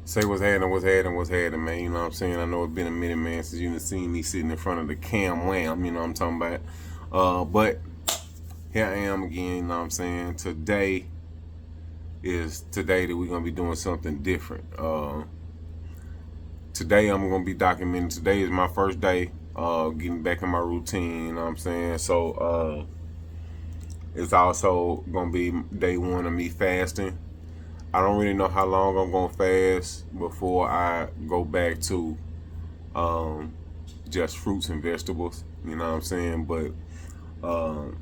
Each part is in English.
Say what's happening, man. You know what I'm saying? I know it's been a minute, man, since you've seen me sitting in front of the cam wham, you know what I'm talking about. But here I am again, you know what I'm saying? Today is today that we're gonna be doing something different. Today I'm gonna be documenting. Today is my first day getting back in my routine, you know what I'm saying? So it's also gonna be day one of me fasting. I don't really know how long I'm gonna fast before I go back to um, just fruits and vegetables. You know what I'm saying? But um,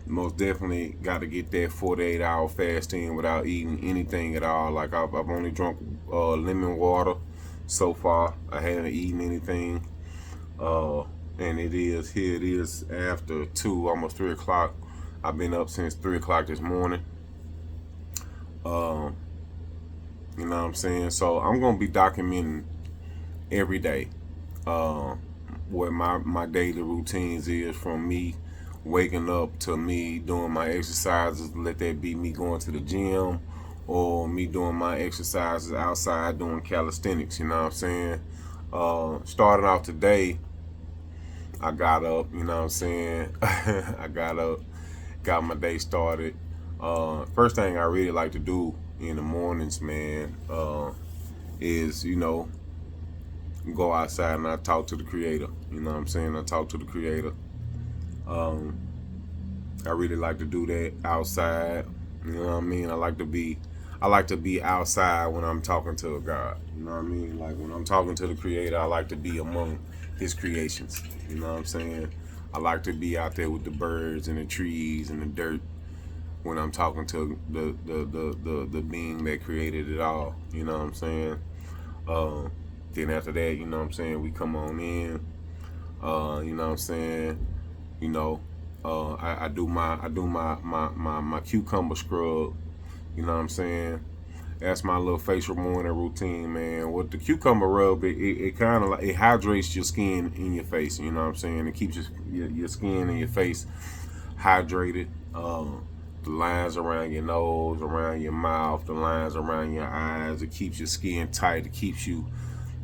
most definitely got to get that 48-hour fast in without eating anything at all. Like I've only drunk lemon water so far. I haven't eaten anything. Uh, and here it is after 2, almost 3 o'clock. I've been up since 3 o'clock this morning. Um, you know what I'm saying? So I'm gonna be documenting every day uh, what my daily routines is, from me waking up to me doing my exercises. Let that be me going to the gym or me doing my exercises outside doing calisthenics. You know what I'm saying? Starting off today, I got up. You know what I'm saying? I got up, got my day started. First thing I really like to do in the mornings, man, is go outside and I talk to the creator. You know what I'm saying? I talk to the creator. Um, I really like to do that outside. You know what I mean? I like to be outside when I'm talking to a God. You know what I mean? Like when I'm talking to the creator, I like to be among his creations. You know what I'm saying? I like to be out there with the birds and the trees and the dirt when I'm talking to the being that created it all. You know what I'm saying? Uh, then after that, you know what I'm saying, we come on in. You know what I'm saying? You know, I do my cucumber scrub. You know what I'm saying? That's my little facial morning routine, man. With the cucumber rub, it kind of like it hydrates your skin in your face. You know what I'm saying? It keeps your skin and your face hydrated. The lines around your nose, around your mouth, the lines around your eyes. It keeps your skin tight. It keeps you,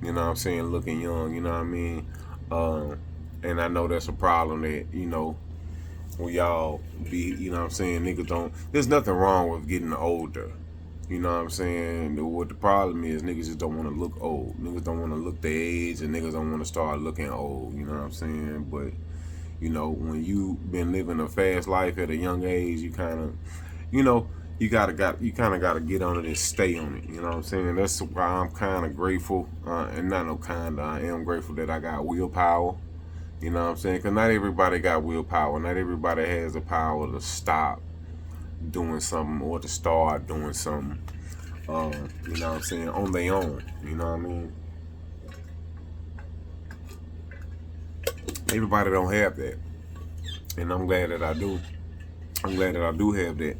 you know what I'm saying, looking young. You know what I mean? And I know that's a problem that, when y'all be, you know what I'm saying, niggas don't, there's nothing wrong with getting older. You know what I'm saying? What the problem is, niggas just don't want to look old. Niggas don't want to look their age, and niggas don't want to start looking old. You know what I'm saying? But when you been living a fast life at a young age, you kind of, you know, you kind of got to get on it and stay on it. You know what I'm saying? That's why I'm kind of grateful, and not no kind of, I am grateful that I got willpower. You know what I'm saying? Because not everybody got willpower. Not everybody has the power to stop doing something or to start doing something. You know what I'm saying? On their own. You know what I mean? Everybody don't have that, and I'm glad that I do. I'm glad that I do have that.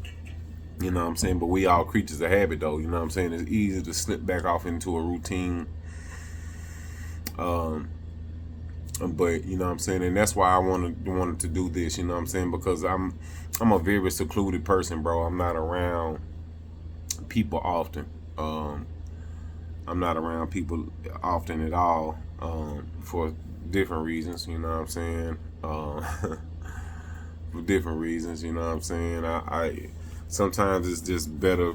You know what I'm saying? But we all creatures of habit, though. You know what I'm saying? It's easy to slip back off into a routine. But you know what I'm saying, and that's why I wanted to do this. You know what I'm saying? Because I'm a very secluded person, bro. I'm not around people often. I'm not around people often at all, for different reasons. You know what I'm saying? For different reasons. You know what I'm saying? I sometimes it's just better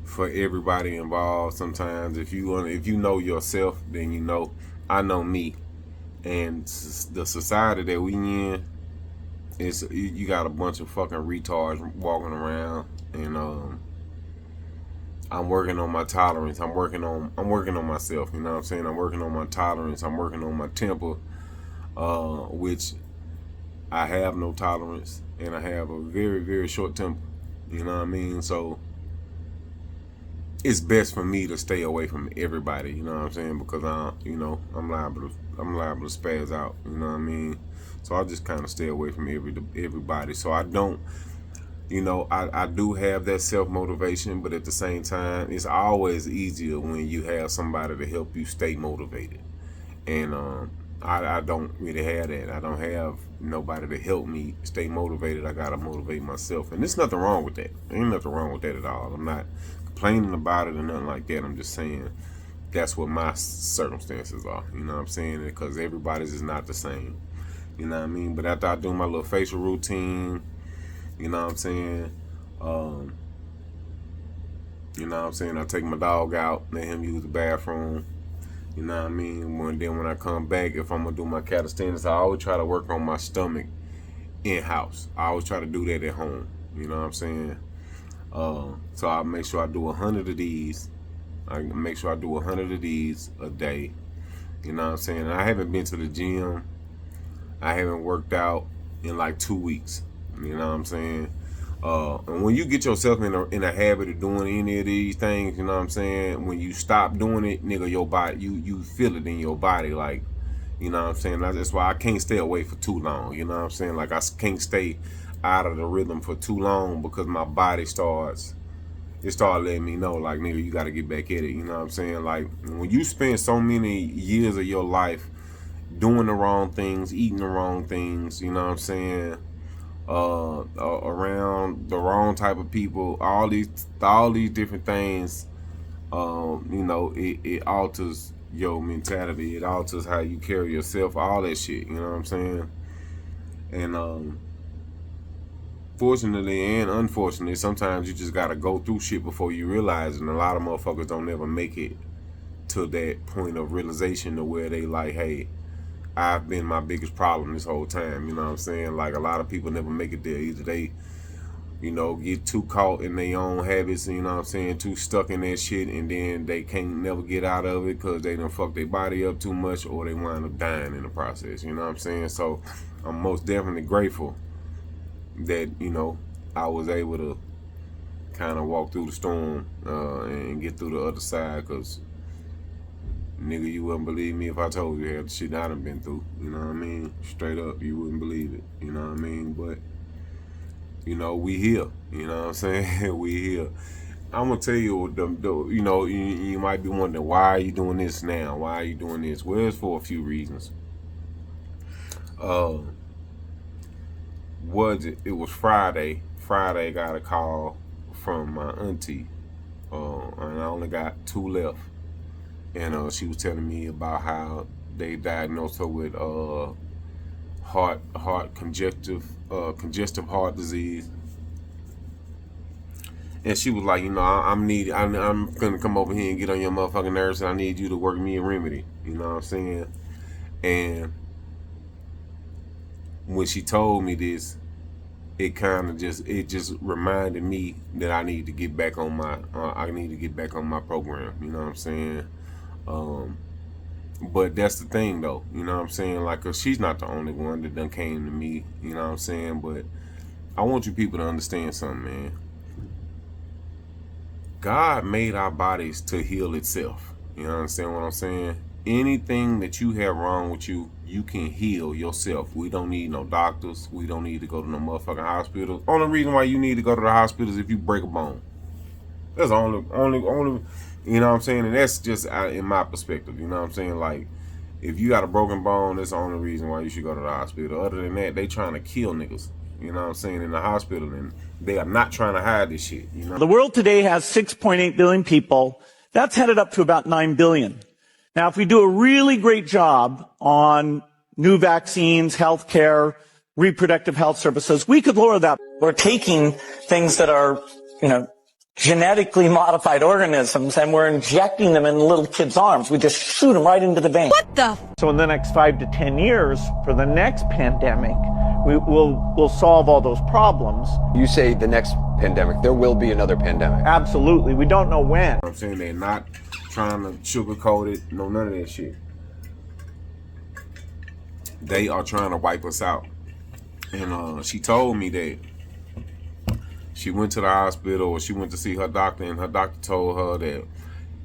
for everybody involved. Sometimes if you know yourself, then you know. I know me, and the society that we in is, you got a bunch of fucking retards walking around, and I'm working on my tolerance. I'm working on myself. You know what I'm saying? I'm working on my tolerance. I'm working on my temper, which I have no tolerance, and I have a very, very short temper. You know what I mean? So it's best for me to stay away from everybody. You know what I'm saying? Because I'm liable to spaz out. You know what I mean? So I just kind of stay away from everybody. So I don't. I do have that self-motivation, but at the same time, it's always easier when you have somebody to help you stay motivated. And I don't really have that. I don't have nobody to help me stay motivated. I gotta motivate myself, and there's nothing wrong with that. There ain't nothing wrong with that at all. I'm not complaining about it or nothing like that. I'm just saying that's what my circumstances are. You know what I'm saying? Because everybody's is not the same. You know what I mean? But after I do my little facial routine, you know what I'm saying? You know what I'm saying? I take my dog out, let him use the bathroom. You know what I mean? Then when I come back, if I'm gonna do my calisthenics, I always try to work on my stomach in-house. I always try to do that at home. You know what I'm saying? So I make sure I do 100 of these. I make sure I do 100 of these a day. You know what I'm saying? I haven't been to the gym. I haven't worked out in like 2 weeks. You know what I'm saying? And when you get yourself in a habit of doing any of these things, you know what I'm saying? When you stop doing it, nigga, your body, you feel it in your body, like, you know what I'm saying? That's why I can't stay away for too long. You know what I'm saying? Like, I can't stay out of the rhythm for too long because my body starts letting me know, like, nigga, you got to get back at it. You know what I'm saying? Like, when you spend so many years of your life doing the wrong things, eating the wrong things, you know what I'm saying? Around the wrong type of people, all these different things, you know, it alters your mentality, it alters how you carry yourself, all that shit, you know what I'm saying? And fortunately and unfortunately, sometimes you just gotta go through shit before you realize it, and a lot of motherfuckers don't ever make it to that point of realization to where they like, hey, I've been my biggest problem this whole time. You know what I'm saying? Like, a lot of people never make it there. Either they, you know, get too caught in their own habits, you know what I'm saying, too stuck in that shit, and then they can't never get out of it because they done fuck their body up too much, or they wind up dying in the process. You know what I'm saying? So I'm most definitely grateful that, you know, I was able to kind of walk through the storm and get through the other side, because nigga, you wouldn't believe me if I told you half the shit I done been through. You know what I mean? Straight up, you wouldn't believe it. You know what I mean? But, you know, we here. You know what I'm saying? We here. I'm gonna tell you, you know, you might be wondering, why are you doing this now? Why are you doing this? Well, it's for a few reasons. It was Friday. Friday, I got a call from my auntie, and I only got 2 left. And she was telling me about how they diagnosed her with congestive heart disease. And she was like, you know, I'm gonna come over here and get on your motherfucking nerves, and I need you to work me a remedy. You know what I'm saying? And when she told me this, it just reminded me that I need to get back on my program. You know what I'm saying? But that's the thing, though. You know what I'm saying? Like, 'cause she's not the only one that done came to me. You know what I'm saying? But I want you people to understand something, man. God made our bodies to heal itself. You understand what I'm saying? Anything that you have wrong with you, you can heal yourself. We don't need no doctors. We don't need to go to no motherfucking hospital. Only reason why you need to go to the hospital is if you break a bone. That's the only, you know what I'm saying? And that's just in my perspective, you know what I'm saying? Like, if you got a broken bone, that's the only reason why you should go to the hospital. Other than that, they trying to kill niggas, you know what I'm saying, in the hospital, and they are not trying to hide this shit, you know? The world today has 6.8 billion people. That's headed up to about 9 billion. Now, if we do a really great job on new vaccines, healthcare, reproductive health services, we could lower that. We're taking things that are, you know, genetically modified organisms, and we're injecting them in little kids' arms. We just shoot them right into the vein. What the? So in the next 5 to 10 years, for the next pandemic, we'll solve all those problems. You say the next pandemic, there will be another pandemic. Absolutely. We don't know when. I'm saying they're not trying to sugarcoat it, no, none of that shit. They are trying to wipe us out. And she told me that she went to the hospital, or she went to see her doctor, and her doctor told her that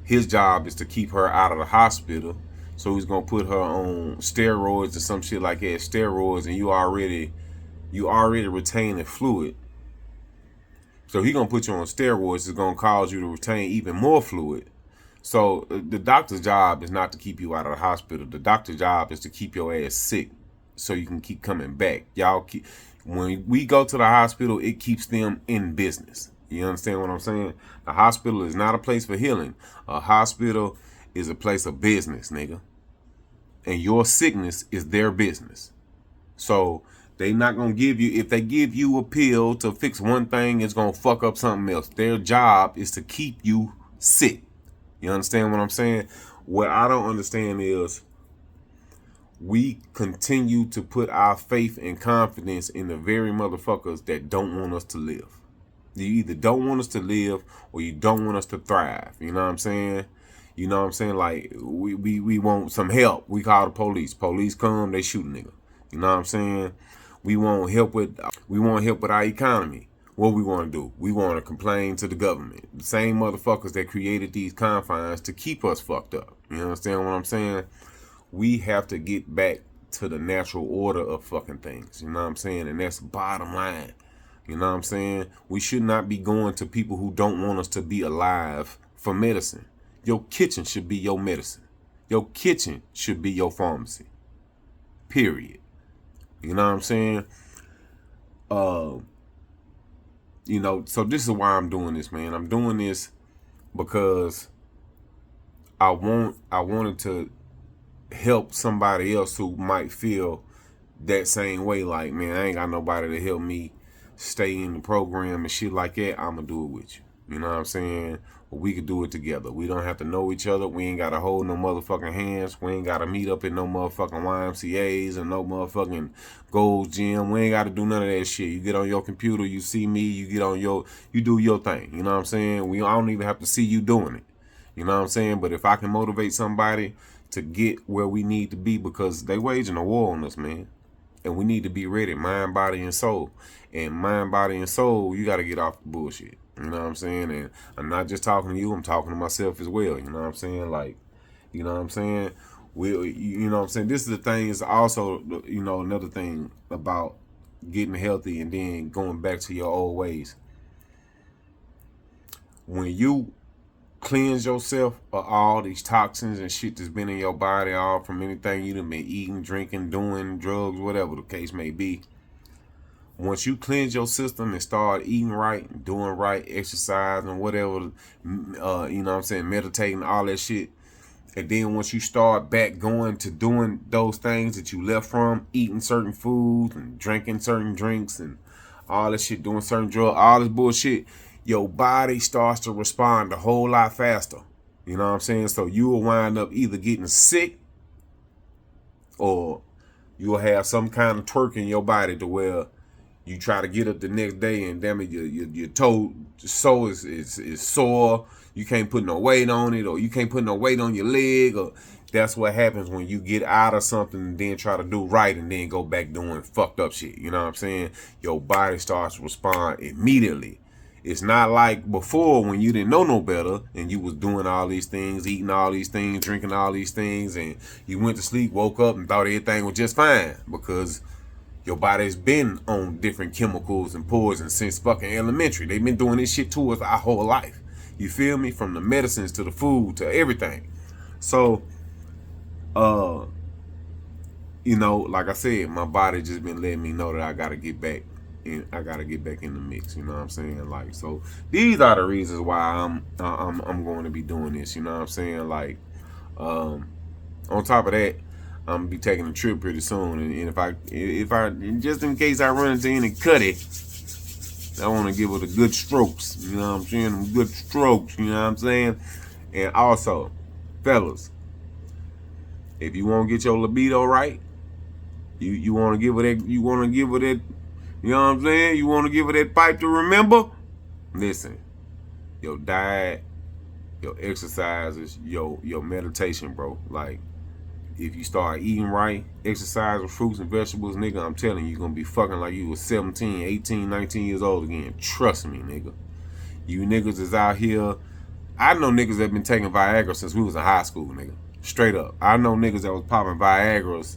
his job is to keep her out of the hospital. So he's gonna put her on steroids or some shit like that, steroids, and you already retaining fluid. So he gonna put you on steroids. It's gonna cause you to retain even more fluid. So the doctor's job is not to keep you out of the hospital. The doctor's job is to keep your ass sick so you can keep coming back. When we go to the hospital, it keeps them in business. You understand what I'm saying? A hospital is not a place for healing. A hospital is a place of business, nigga. And your sickness is their business. So they not gonna give you, if they give you a pill to fix one thing, it's gonna fuck up something else. Their job is to keep you sick. You understand what I'm saying? What I don't understand is we continue to put our faith and confidence in the very motherfuckers that don't want us to live. You either don't want us to live or you don't want us to thrive. You know what I'm saying? You know what I'm saying? Like, we want some help. We call the police. Police come, they shoot a nigga. You know what I'm saying? We want help with our economy. What we want to do? We want to complain to the government. The same motherfuckers that created these confines to keep us fucked up. You understand what I'm saying? We have to get back to the natural order of fucking things. You know what I'm saying? And that's bottom line. You know what I'm saying? We should not be going to people who don't want us to be alive for medicine. Your kitchen should be your medicine. Your kitchen should be your pharmacy. Period. You know what I'm saying? You know, so this is why I'm doing this, man. I'm doing this because I wanted to help somebody else who might feel that same way. Like, man, I ain't got nobody to help me stay in the program and shit like that. I'ma do it with you. You know what I'm saying? We could do it together. We don't have to know each other. We ain't got to hold no motherfucking hands. We ain't got to meet up in no motherfucking YMCAs and no motherfucking Gold's Gym. We ain't got to do none of that shit. You get on your computer, you see me, you do your thing. You know what I'm saying? I don't even have to see you doing it. You know what I'm saying? But if I can motivate somebody to get where we need to be, because they waging a war on us, man. And we need to be ready, mind, body, and soul. And mind, body, and soul, you got to get off the bullshit. You know what I'm saying? And I'm not just talking to you, I'm talking to myself as well. You know what I'm saying? Like, you know what I'm saying? You know what I'm saying? This is the thing, is also, you know, another thing about getting healthy and then going back to your old ways. When you cleanse yourself of all these toxins and shit that's been in your body, all from anything you done been eating, drinking, doing, drugs, whatever the case may be. Once you cleanse your system and start eating right, doing right, exercising, whatever, you know what I'm saying, meditating, all that shit. And then once you start back going to doing those things that you left from, eating certain foods and drinking certain drinks and all that shit, doing certain drugs, all this bullshit, your body starts to respond a whole lot faster. You know what I'm saying? So you will wind up either getting sick or you'll have some kind of twerk in your body to where you try to get up the next day and damn it, your toe is sore. You can't put no weight on it, or you can't put no weight on your leg. Or that's what happens when you get out of something and then try to do right and then go back doing fucked up shit. You know what I'm saying? Your body starts to respond immediately. It's not like before when you didn't know no better and you was doing all these things, eating all these things, drinking all these things, and you went to sleep, woke up, and thought everything was just fine because your body's been on different chemicals and poisons since fucking elementary. They've been doing this shit to us our whole life. You feel me? From the medicines to the food to everything. So, you know, like I said, my body just been letting me know that I gotta get back in. I gotta get back in the mix. You know what I'm saying? Like, so these are the reasons why I'm going to be doing this. You know what I'm saying? Like, on top of that, I'm gonna be taking a trip pretty soon, and if I just in case I run into any cutty, I want to give it a good strokes. You know what I'm saying? Good strokes. You know what I'm saying? And also, fellas, if you want to get your libido right, you want to give it that. You want to give it that. You know what I'm saying? You want to give it that pipe to remember. Listen, your diet, your exercises, your meditation, bro. Like, if you start eating right, exercising, fruits and vegetables, nigga, I'm telling you, you're going to be fucking like you was 17, 18, 19 years old again. Trust me, nigga. You niggas is out here. I know niggas that been taking Viagra since we was in high school, nigga. Straight up. I know niggas that was popping Viagras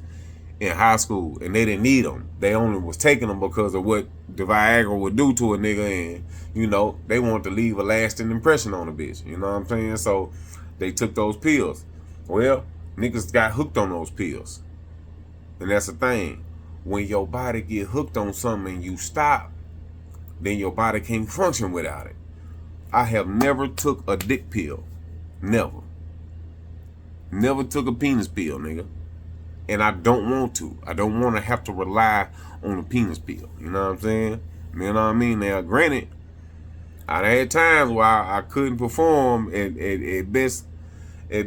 in high school and they didn't need them. They only was taking them because of what the Viagra would do to a nigga, and, you know, they wanted to leave a lasting impression on a bitch. You know what I'm saying? So they took those pills. Well, niggas got hooked on those pills. And that's the thing. When your body get hooked on something and you stop, then your body can't function without it. I have never took a dick pill. Never. Never took a penis pill, nigga. And I don't want to. I don't want to have to rely on a penis pill. You know what I'm saying? You know what I mean? Now, granted, I had times where I couldn't perform at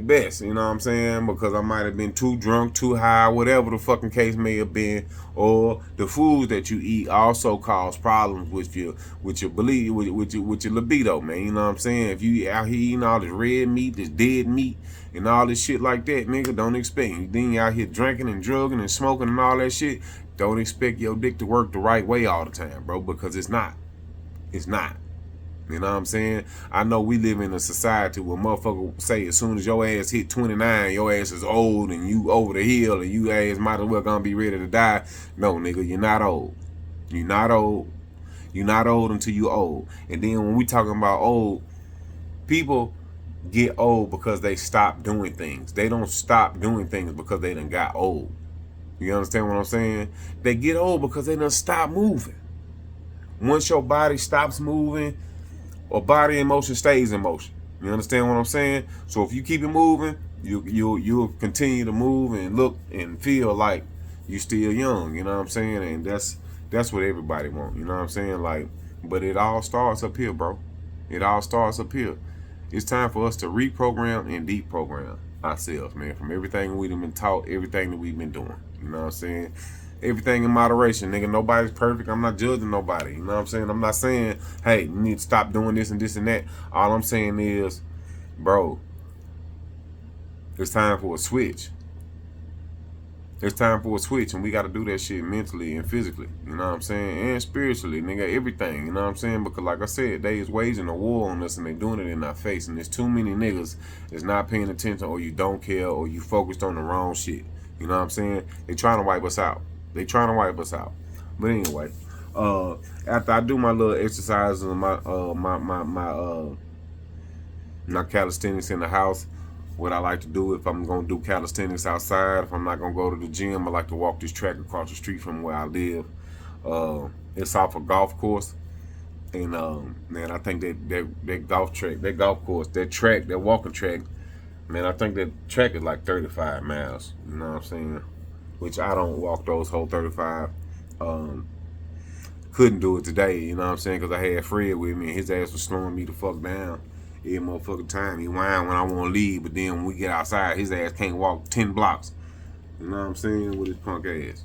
best, you know what I'm saying? Because I might have been too drunk, too high, whatever the fucking case may have been. Or the foods that you eat also cause problems with your libido, man. You know what I'm saying? If you out here eating all this red meat, this dead meat, and all this shit like that, nigga, don't expect. Then you out here drinking and drugging and smoking and all that shit. Don't expect your dick to work the right way all the time, bro, because it's not. It's not. You know what I'm saying? I know we live in a society where motherfuckers say as soon as your ass hit 29, your ass is old and you over the hill and you ass might as well gonna be ready to die. No, nigga, you're not old. You're not old. You're not old until you old. And then when we talking about old, people get old because they stop doing things. They don't stop doing things because they done got old. You understand what I'm saying? They get old because they done stop moving. Once your body stops moving, or body in motion stays in motion. You understand what I'm saying? So if you keep it moving, you'll continue to move and look and feel like you still young. You know what I'm saying? And that's what everybody want. You know what I'm saying? Like, but it all starts up here, bro. It all starts up here. It's time for us to reprogram and deprogram ourselves, man, from everything we've been taught, everything that we've been doing. You know what I'm saying? Everything in moderation, nigga. Nobody's perfect. I'm not judging nobody. You know what I'm saying? I'm not saying, hey, you need to stop doing this and this and that. All I'm saying is, bro, it's time for a switch. It's time for a switch, and we got to do that shit mentally and physically. You know what I'm saying? And spiritually, nigga, everything. You know what I'm saying? Because like I said, they is waging a war on us, and they doing it in our face. And there's too many niggas that's not paying attention, or you don't care, or you focused on the wrong shit. You know what I'm saying? They trying to wipe us out. They trying to wipe us out. But anyway, after I do my little exercises and my calisthenics in the house, what I like to do if I'm gonna do calisthenics outside, if I'm not gonna go to the gym, I like to walk this track across the street from where I live. It's off a golf course, and man, I think that golf course, that track, that walking track, man, I think that track is like 35 miles. You know what I'm saying? Which I don't walk those whole 35. Couldn't do it today, you know what I'm saying? Because I had Fred with me and his ass was slowing me the fuck down every motherfucking time. He whine when I want to leave, but then when we get outside, his ass can't walk 10 blocks. You know what I'm saying? With his punk ass.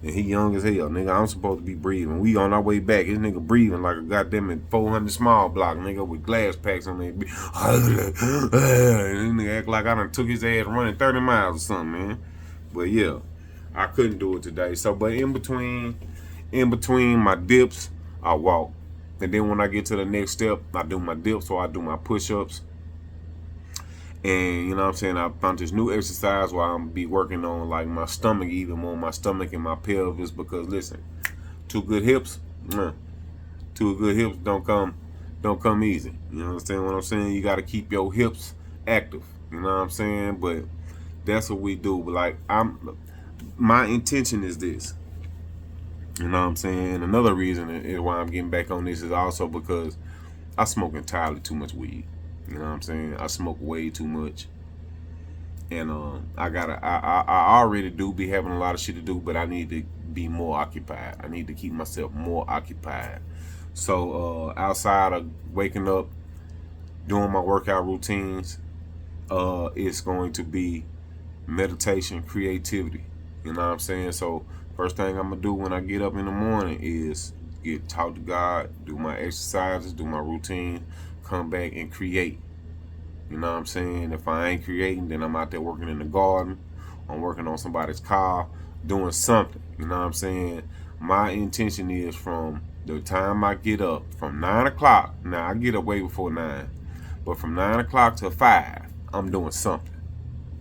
And he young as hell, nigga. I'm supposed to be breathing. We on our way back. His nigga breathing like a goddamn 400 small block, nigga, with glass packs on there. And this nigga act like I done took his ass running 30 miles or something, man. But yeah, I couldn't do it today. So, but in between my dips, I walk. And then when I get to the next step, I do my dips or I do my push-ups. And you know what I'm saying, I found this new exercise where I'm be working on like my stomach, even more my stomach and my pelvis, because listen, two good hips don't come easy. You understand what I'm saying? You gotta keep your hips active. You know what I'm saying? But that's what we do. But like my intention is this. You know what I'm saying? Another reason is why I'm getting back on this is also because I smoke entirely too much weed. You know what I'm saying? I smoke way too much. And I already do be having a lot of shit to do, but I need to be more occupied. I need to keep myself more occupied. So outside of waking up, doing my workout routines, it's going to be meditation, creativity. You know what I'm saying? So first thing I'm gonna do when I get up in the morning is talk to God, do my exercises, do my routine, come back and create. You know what I'm saying? If I ain't creating, then I'm out there working in the garden, I'm working on somebody's car, doing something. You know what I'm saying? My intention is from the time I get up, from 9 o'clock, now I get up way before 9, but from 9 o'clock to 5, I'm doing something.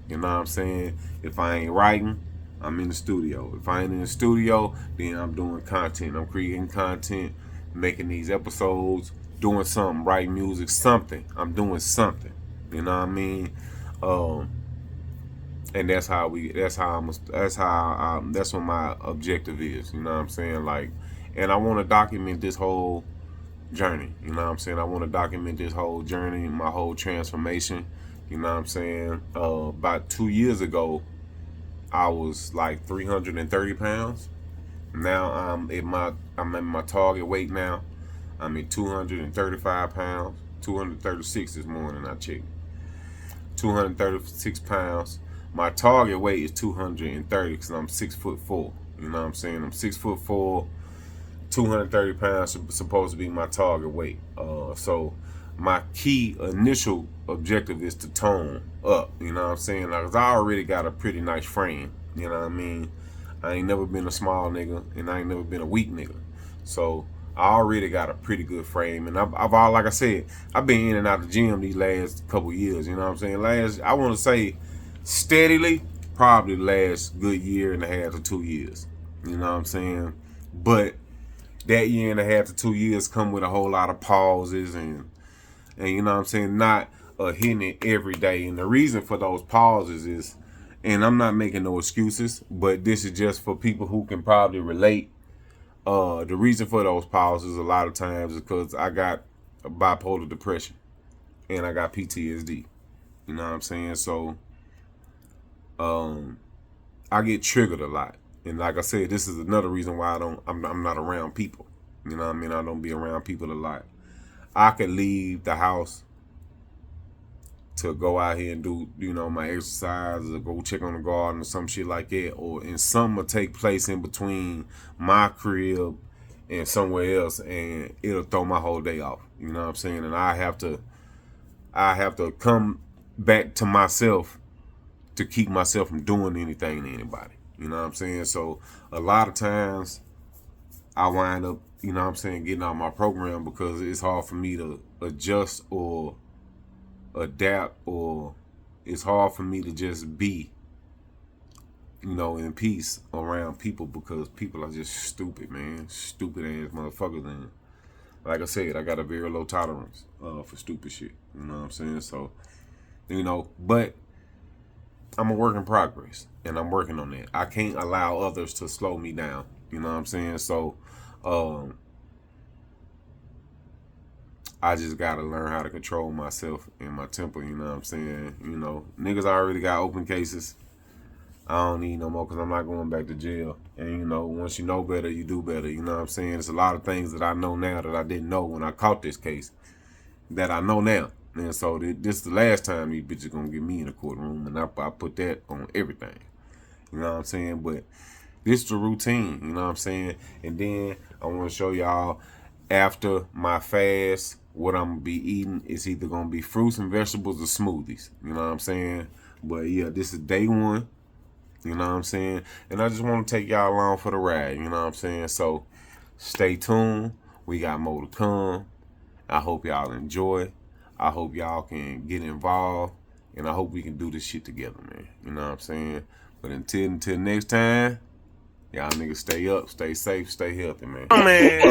You know what I'm saying? If I ain't writing, I'm in the studio. If I ain't in the studio, then I'm doing content. I'm creating content, making these episodes, doing something, writing music, something. I'm doing something. You know what I mean? And that's what my objective is. You know what I'm saying? Like, and I want to document this whole journey. You know what I'm saying? I want to document this whole journey, my whole transformation. You know what I'm saying? About 2 years ago, I was like 330 pounds. Now I'm at my target weight now. I'm at 235 pounds. 236 this morning I checked. 236 pounds. My target weight is 230 because I'm 6'4". You know what I'm saying? I'm 6'4". 230 pounds is supposed to be my target weight. So my key initial objective is to tone up. You know what I'm saying? Like, 'cause I already got a pretty nice frame. You know what I mean? I ain't never been a small nigga, and I ain't never been a weak nigga. So I already got a pretty good frame, and I've all, like I said, I've been in and out of the gym these last couple years. You know what I'm saying? I want to say steadily, probably last good year and a half to 2 years. You know what I'm saying? But that year and a half to 2 years come with a whole lot of pauses and you know what I'm saying, not hitting it every day. And the reason for those pauses is, and I'm not making no excuses, but this is just for people who can probably relate. The reason for those pauses a lot of times is because I got bipolar depression and I got PTSD. You know what I'm saying? So I get triggered a lot. And like I said, this is another reason why I'm not around people. You know what I mean? I don't be around people a lot. I could leave the house to go out here and do, you know, my exercise or go check on the garden or some shit like that, and something will take place in between my crib and somewhere else, and it'll throw my whole day off. You know what I'm saying? And I have to come back to myself to keep myself from doing anything to anybody. You know what I'm saying? So a lot of times I wind up, you know what I'm saying, getting out my program because it's hard for me to adjust or adapt, or it's hard for me to just be, you know, in peace around people because people are just stupid, man. Stupid ass motherfuckers. And like I said, I got a very low tolerance for stupid shit. You know what I'm saying? So, you know, but I'm a work in progress and I'm working on that. I can't allow others to slow me down. You know what I'm saying? So, I just gotta learn how to control myself and my temper, you know what I'm saying? You know, niggas already got open cases. I don't need no more because I'm not going back to jail. And, you know, once you know better, you do better. You know what I'm saying? There's a lot of things that I know now that I didn't know when I caught this case that I know now. And so this is the last time these bitches gonna get me in the courtroom, and I put that on everything. You know what I'm saying? But this is the routine, you know what I'm saying? And then I want to show y'all after my fast, what I'm gonna be eating is either gonna be fruits and vegetables or smoothies. You know what I'm saying? But yeah, this is day one. You know what I'm saying? And I just want to take y'all along for the ride. You know what I'm saying? So stay tuned. We got more to come. I hope y'all enjoy. I hope y'all can get involved. And I hope we can do this shit together, man. You know what I'm saying? But until next time, y'all niggas stay up, stay safe, stay healthy, man. Oh, man.